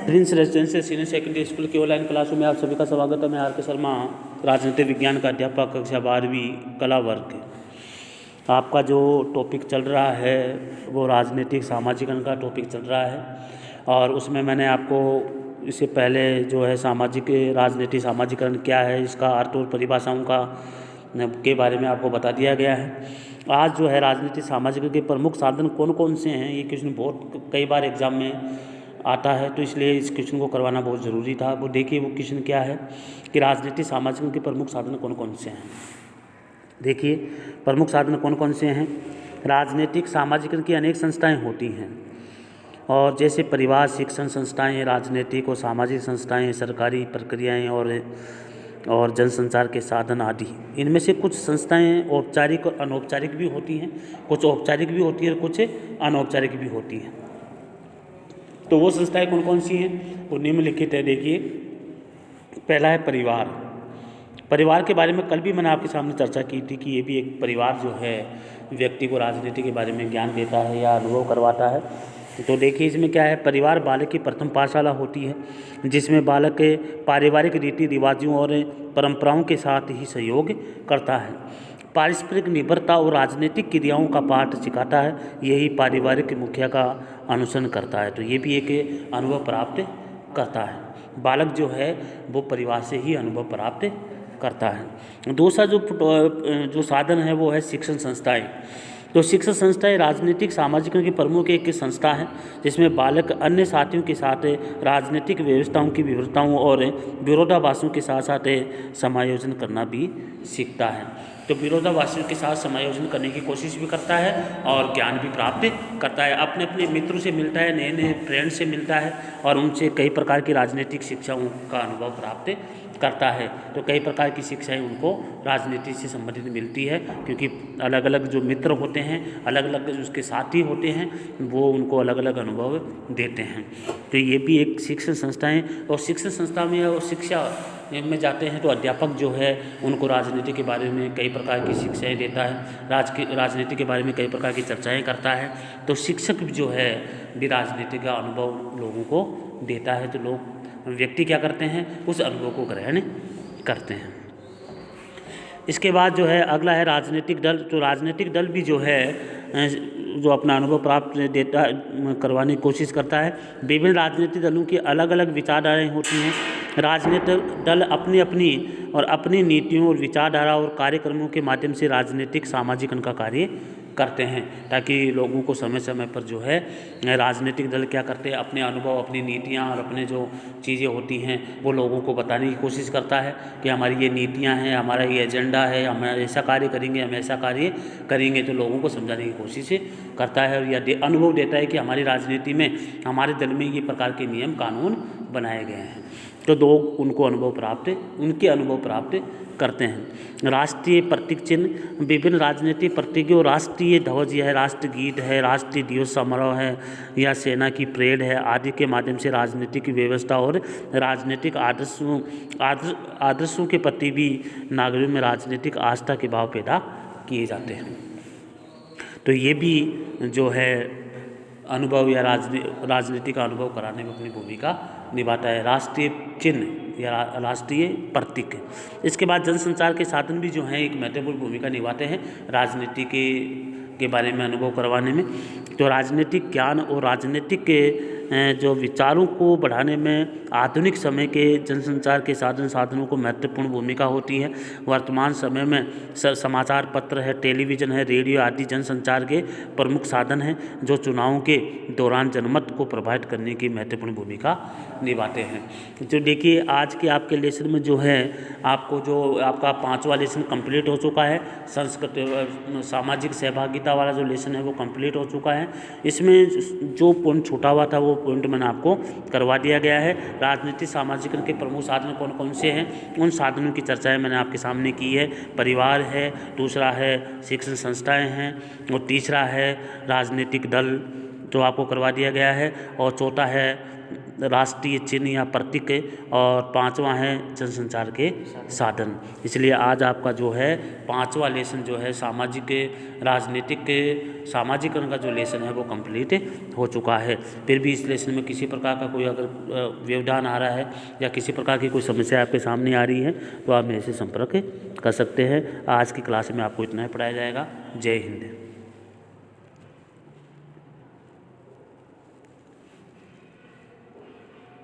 Prince residential senior secondary school की online क्लासों में आप सभी का स्वागत है। मैं आर के शर्मा, राजनीतिक विज्ञान का अध्यापक, कक्षा 12वीं कला वर्ग। आपका जो टॉपिक चल रहा है वो राजनीतिक सामाजिकरण का टॉपिक चल रहा है और उसमें मैंने आपको इससे पहले जो है राजनीतिक सामाजिकरण क्या है, इसका अर्थ और परिभाषाओं के बारे में आपको बता दिया गया है। आज जो है राजनीतिक सामाजिकरण के प्रमुख साधन कौन कौन से हैं, ये क्वेश्चन बहुत कई बार एग्जाम में आता है, तो इसलिए इस क्वेश्चन को करवाना बहुत ज़रूरी था। वो देखिए वो क्वेश्चन क्या है कि राजनीतिक सामाजिकरण के प्रमुख साधन कौन कौन से हैं। देखिए प्रमुख साधन कौन कौन से हैं। राजनीतिक सामाजिकरण की अनेक संस्थाएं होती हैं और जैसे परिवार, शिक्षण संस्थाएं, राजनीतिक और सामाजिक संस्थाएं, सरकारी प्रक्रियाएं और जनसंचार के साधन आदि। इनमें से कुछ संस्थाएं औपचारिक और अनौपचारिक भी होती हैं, कुछ औपचारिक भी होती है और कुछ अनौपचारिक भी होती हैं। तो वो संस्थाएं कौन कौन सी हैं वो निम्नलिखित है। देखिए पहला है परिवार। परिवार के बारे में कल भी मैंने आपके सामने चर्चा की थी कि ये भी एक परिवार जो है व्यक्ति को राजनीति के बारे में ज्ञान देता है या अनुभव करवाता है। तो देखिए इसमें क्या है, परिवार बालक की प्रथम पाठशाला होती है जिसमें बालक के पारिवारिक रीति रिवाजों और परंपराओं के साथ ही सहयोग करता है। पारस्परिक निर्भरता और राजनीतिक क्रियाओं का पाठ सिखाता है, यही पारिवारिक मुखिया का अनुसरण करता है। तो ये भी एक अनुभव प्राप्त करता है। बालक जो है वो परिवार से ही अनुभव प्राप्त करता है। दूसरा जो साधन है वो है शिक्षण संस्थाएं। तो शिक्षण संस्थाएं राजनीतिक सामाजिकरण की प्रमुख एक संस्था है जिसमें बालक अन्य साथियों के साथ राजनीतिक व्यवस्थाओं की विविधताओं और विरोधाभासों के साथ साथ समायोजन करना भी सीखता है। तो विरोधाभासों के साथ समायोजन करने की कोशिश भी करता है और ज्ञान भी प्राप्त करता है। अपने अपने मित्रों से मिलता है, नए नए फ्रेंड से मिलता है और उनसे कई प्रकार की राजनीतिक शिक्षाओं का अनुभव प्राप्त करता है। तो कई प्रकार की शिक्षाएं उनको राजनीति से संबंधित मिलती है क्योंकि अलग अलग जो मित्र होते हैं, अलग अलग जो उसके साथी होते हैं, वो उनको अलग अलग अनुभव देते हैं। तो ये भी एक शिक्षण संस्थाएं। और शिक्षण संस्था में और शिक्षा में जाते हैं तो अध्यापक जो है उनको राजनीति के बारे में कई प्रकार की शिक्षाएं देता है, राजनीति के बारे में कई प्रकार की चर्चाएं करता है। तो शिक्षक जो है भी राजनीति का अनुभव लोगों को देता है। तो व्यक्ति क्या करते हैं, उस अनुभव को ग्रहण करते हैं। इसके बाद जो है अगला है राजनीतिक दल। तो राजनीतिक दल भी जो है जो अपना अनुभव प्राप्त करवाने की कोशिश करता है। विभिन्न राजनीतिक दलों की अलग अलग विचारधाराएं होती हैं। राजनीतिक दल अपनी नीतियों और विचारधारा और कार्यक्रमों के माध्यम से राजनीतिक सामाजिकरण का कार्य करते हैं ताकि लोगों को समय समय पर जो है राजनीतिक दल क्या करते हैं, अपने अनुभव, अपनी नीतियां और अपने जो चीज़ें होती हैं वो लोगों को बताने की कोशिश करता है कि हमारी ये नीतियां हैं, हमारा ये एजेंडा है, हम ऐसा कार्य करेंगे, हम ऐसा कार्य करेंगे। तो लोगों को समझाने की कोशिश करता है और यह अनुभव देता है कि हमारी राजनीति में, हमारे दल में ये प्रकार के नियम कानून बनाए गए हैं। तो लोग उनके अनुभव प्राप्त करते हैं। राष्ट्रीय प्रतीक चिन्ह। विभिन्न राजनीतिक प्रतीकों, राष्ट्रीय ध्वज है, राष्ट्रगीत है, राष्ट्रीय दिवस समारोह है या सेना की परेड है आदि के माध्यम से राजनीतिक व्यवस्था और राजनीतिक आदर्शों के प्रति भी नागरिकों में राजनीतिक आस्था के भाव पैदा किए जाते हैं। तो ये भी जो है अनुभव या राजनीति का अनुभव कराने में अपनी भूमिका निभाता है। राष्ट्रीय चिन्ह या राष्ट्रीय प्रतीक। इसके बाद जनसंचार के साधन भी जो हैं एक महत्वपूर्ण भूमिका निभाते हैं राजनीति के बारे में अनुभव करवाने में। तो राजनीतिक ज्ञान और राजनीतिक के जो विचारों को बढ़ाने में आधुनिक समय के जनसंचार के साधनों को महत्वपूर्ण भूमिका होती है। वर्तमान समय में समाचार पत्र है, टेलीविज़न है, रेडियो आदि जनसंचार के प्रमुख साधन हैं जो चुनावों के दौरान जनमत को प्रभावित करने की महत्वपूर्ण भूमिका निभाते हैं। जो देखिए आज के आपके लेसन में जो है आपका 5वां लेसन कंप्लीट हो चुका है। संस्कृत सामाजिक सहभागिता वाला जो लेसन है वो कंप्लीट हो चुका है। इसमें जो पॉइंट छूटा हुआ था वो पॉइंट मैंने आपको करवा दिया गया है। राजनीतिक सामाजिकरण के प्रमुख साधन कौन कौन से हैं, उन साधनों की चर्चाएं मैंने आपके सामने की है। परिवार है, दूसरा है शिक्षण संस्थाएं हैं और तीसरा है राजनीतिक दल जो आपको करवा दिया गया है और चौथा है राष्ट्रीय चिन्ह या प्रतीक है, और पांचवा है जनसंचार के साधन। इसलिए आज आपका जो है पांचवा लेसन जो है सामाजिक राजनीतिक सामाजिकरण का जो लेसन है वो कंप्लीट हो चुका है। फिर भी इस लेसन में किसी प्रकार का कोई अगर व्यवधान आ रहा है या किसी प्रकार की कोई समस्या आपके सामने आ रही है तो आप मेरे से संपर्क कर सकते हैं। आज की क्लास में आपको इतना ही पढ़ाया जाएगा। जय हिंद।